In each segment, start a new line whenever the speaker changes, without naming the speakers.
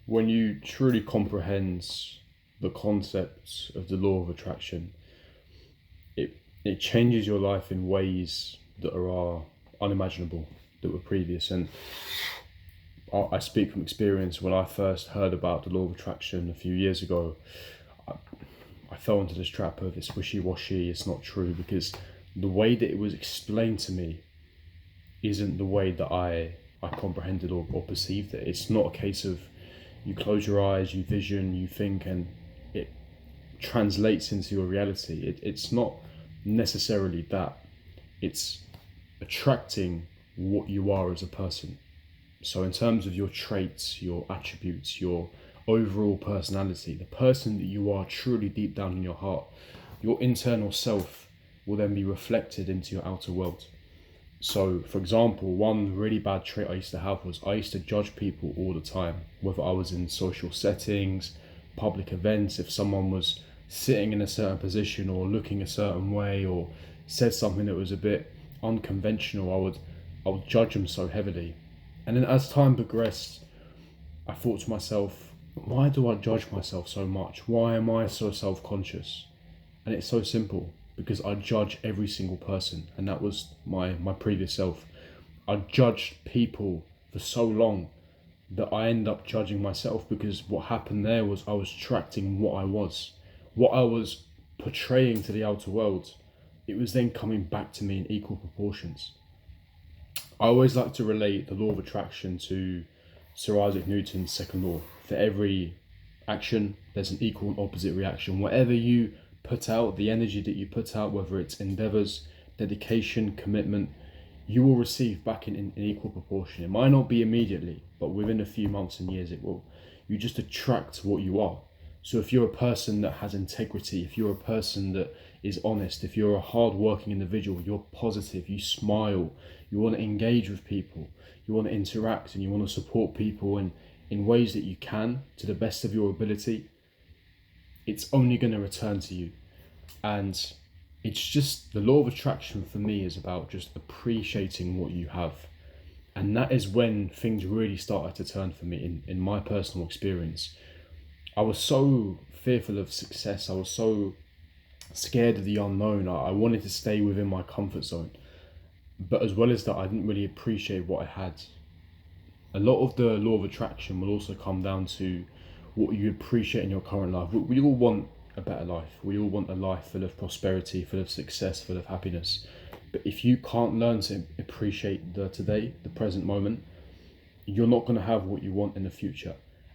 When you truly comprehend the concept of the law of attraction, it it changes your life in ways that are unimaginable, that were previous. And I speak from experience. When I first heard about the law of attraction a few years ago, I fell into this trap of it's wishy-washy, it's not true, because the way that it was explained to me isn't the way that I comprehended or perceived it. It's not a case of you close your eyes, you vision, you think, and it translates into your reality. It's not necessarily that. It's attracting what you are as a person. So, in terms of your traits, your attributes, your overall personality, the person that you are truly deep down in your heart, your internal self will then be reflected into your outer world. So, for example, one really bad trait I used to have was I used to judge people all the time, whether I was in social settings, public events, if someone was sitting in a certain position or looking a certain way or said something that was a bit unconventional, I would judge them so heavily. And then as time progressed, I thought to myself, why do I judge myself so much? Why am I so self-conscious? And it's so simple, because I judge every single person, and that was my previous self. I judged people for so long that I end up judging myself, because what happened there was I was attracting what I was portraying to the outer world. It was then coming back to me in equal proportions. I always like to relate the law of attraction to Sir Isaac Newton's second law. For every action, there's an equal and opposite reaction. Whatever you put out, the energy that you put out, whether it's endeavors, dedication, commitment, you will receive back in equal proportion. It might not be immediately, but within a few months and years it will. You just attract what you are. So if you're a person that has integrity, if you're a person that is honest, if you're a hard-working individual, you're positive, you smile, you want to engage with people, you want to interact, and you want to support people in ways that you can to the best of your ability, it's only going to return to you. And it's just the law of attraction for me is about just appreciating what you have. And that is when things really started to turn for me in my personal experience. I was so fearful of success. I was so scared of the unknown. I wanted to stay within my comfort zone. But as well as that, I didn't really appreciate what I had. A lot of the law of attraction will also come down to what you appreciate in your current life. We all want a better life. We all want a life full of prosperity, full of success, full of happiness. But if you can't learn to appreciate the today, the present moment, you're not going to have what you want in the future.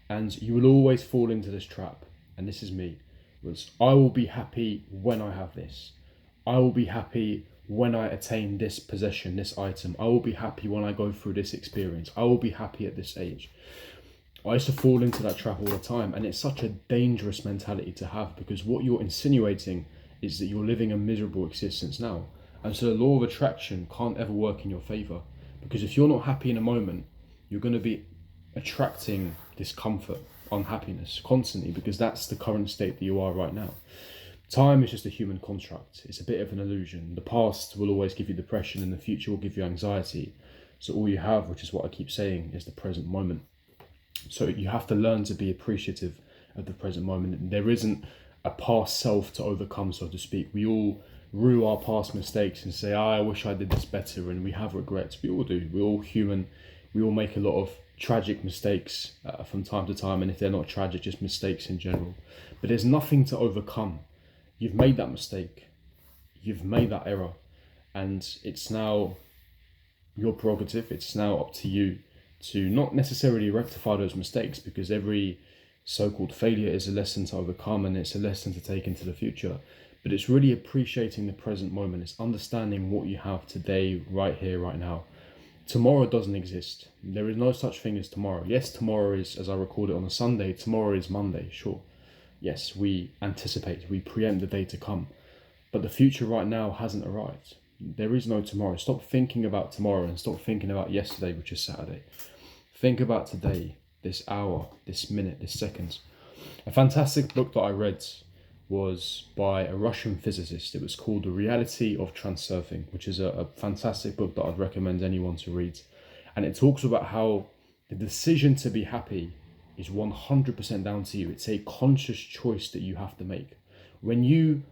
And you will always fall into this trap. And this is me. Was I will be happy when I have this. I will be happy when I attain this possession, this item. I will be happy when I go through this experience. I will be happy at this age. I used to fall into that trap all the time, and it's such a dangerous mentality to have, because what you're insinuating is that you're living a miserable existence now. And so the law of attraction can't ever work in your favor, because if you're not happy in a moment, you're going to be attracting discomfort, unhappiness constantly, because that's the current state that you are right now. Time is just a human construct. It's a bit of an illusion. The past will always give you depression, and the future will give you anxiety. So all you have, which is what I keep saying, is the present moment. So you have to learn to be appreciative of the present moment. There isn't a past self to overcome, so to speak. We all rue our past mistakes and say, I wish I did this better, and we have regrets. We all do. We're all human. We all make a lot of tragic mistakes from time to time, and if they're not tragic, just mistakes in general. But there's nothing to overcome. You've made that mistake. You've made that error. And it's now your prerogative. It's now up to you to not necessarily rectify those mistakes, because every so-called failure is a lesson to overcome, and it's a lesson to take into the future. But it's really appreciating the present moment. It's understanding what you have today, right here, right now. Tomorrow doesn't exist. There is no such thing as tomorrow. Yes, tomorrow is, as I record it on a Sunday, tomorrow is Monday, sure. Yes, we anticipate, we preempt the day to come. But the future right now hasn't arrived. There is no tomorrow. Stop thinking about tomorrow and stop thinking about yesterday, which is Saturday. Think about today, this hour, this minute, this second. A fantastic book that I read was by a Russian physicist. It was called The Reality of Transurfing, which is a fantastic book that I'd recommend anyone to read. And it talks about how the decision to be happy is 100% down to you. It's a conscious choice that you have to make. When you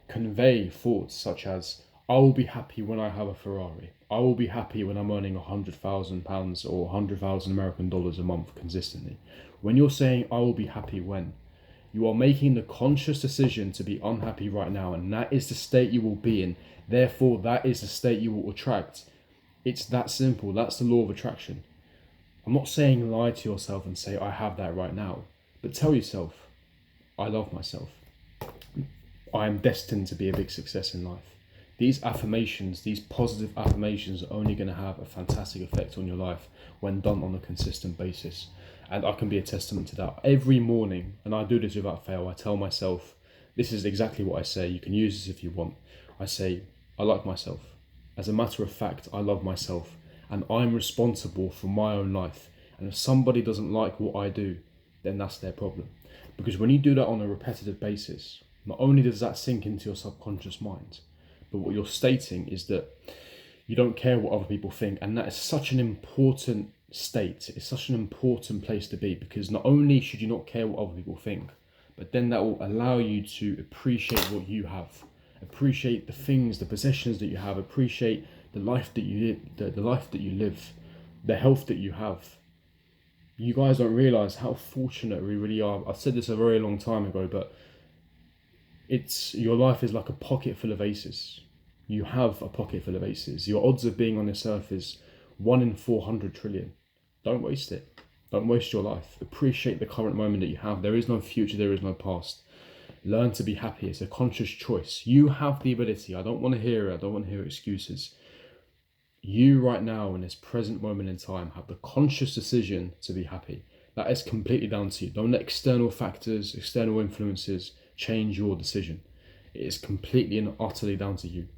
convey thoughts such as, I will be happy when I have a Ferrari, I will be happy when I'm earning £100,000 or 100,000 American dollars a month consistently. When you're saying, I will be happy when, you are making the conscious decision to be unhappy right now, and that is the state you will be in. Therefore, that is the state you will attract. It's that simple. That's the law of attraction. I'm not saying lie to yourself and say, I have that right now. But tell yourself, I love myself. I am destined to be a big success in life. These affirmations, these positive affirmations are only going to have a fantastic effect on your life when done on a consistent basis. And I can be a testament to that. Every morning, and I do this without fail, I tell myself, this is exactly what I say. You can use this if you want. I say, I like myself. As a matter of fact, I love myself. And I'm responsible for my own life. And if somebody doesn't like what I do, then that's their problem. Because when you do that on a repetitive basis, not only does that sink into your subconscious mind, but what you're stating is that you don't care what other people think. And that is such an important state. It's such an important place to be, because not only should you not care what other people think, but then that will allow you to appreciate what you have, appreciate the things, the possessions that you have, appreciate the life that you live, the life that you live, the health that you have. You guys don't realize how fortunate we really are. I said this a very long time ago, but your life is like a pocket full of aces. You have a pocket full of aces. Your odds of being on this earth is 1 in 400 trillion. Don't waste it. Don't waste your life. Appreciate the current moment that you have. There is no future, there is no past. Learn to be happy. It's a conscious choice. You have the ability. I don't want to hear it. I don't want to hear excuses. You right now, in this present moment in time, have the conscious decision to be happy. That is completely down to you. Don't let external factors, external influences change your decision. It is completely and utterly down to you.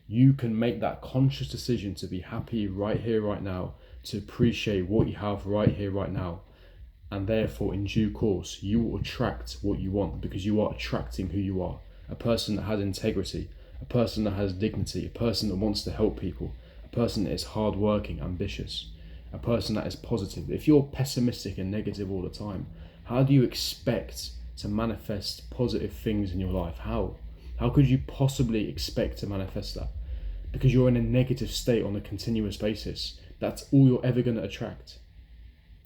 You can make that conscious decision to be happy right here, right now, to appreciate what you have right here, right now. And therefore, in due course, you will attract what you want, because you are attracting who you are. A person that has integrity, a person that has dignity, a person that wants to help people, a person that is hardworking, ambitious, a person that is positive. If you're pessimistic and negative all the time, how do you expect to manifest positive things in your life? How could you possibly expect to manifest that? Because you're in a negative state on a continuous basis. That's all you're ever going to attract.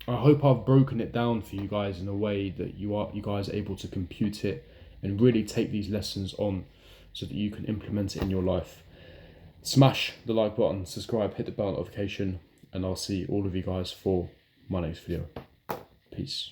I hope I've broken it down for you guys in a way that you guys are able to compute it and really take these lessons on so that you can implement it in your life. Smash the like button, subscribe, hit the bell notification, and I'll see all of you guys for my next video. Peace.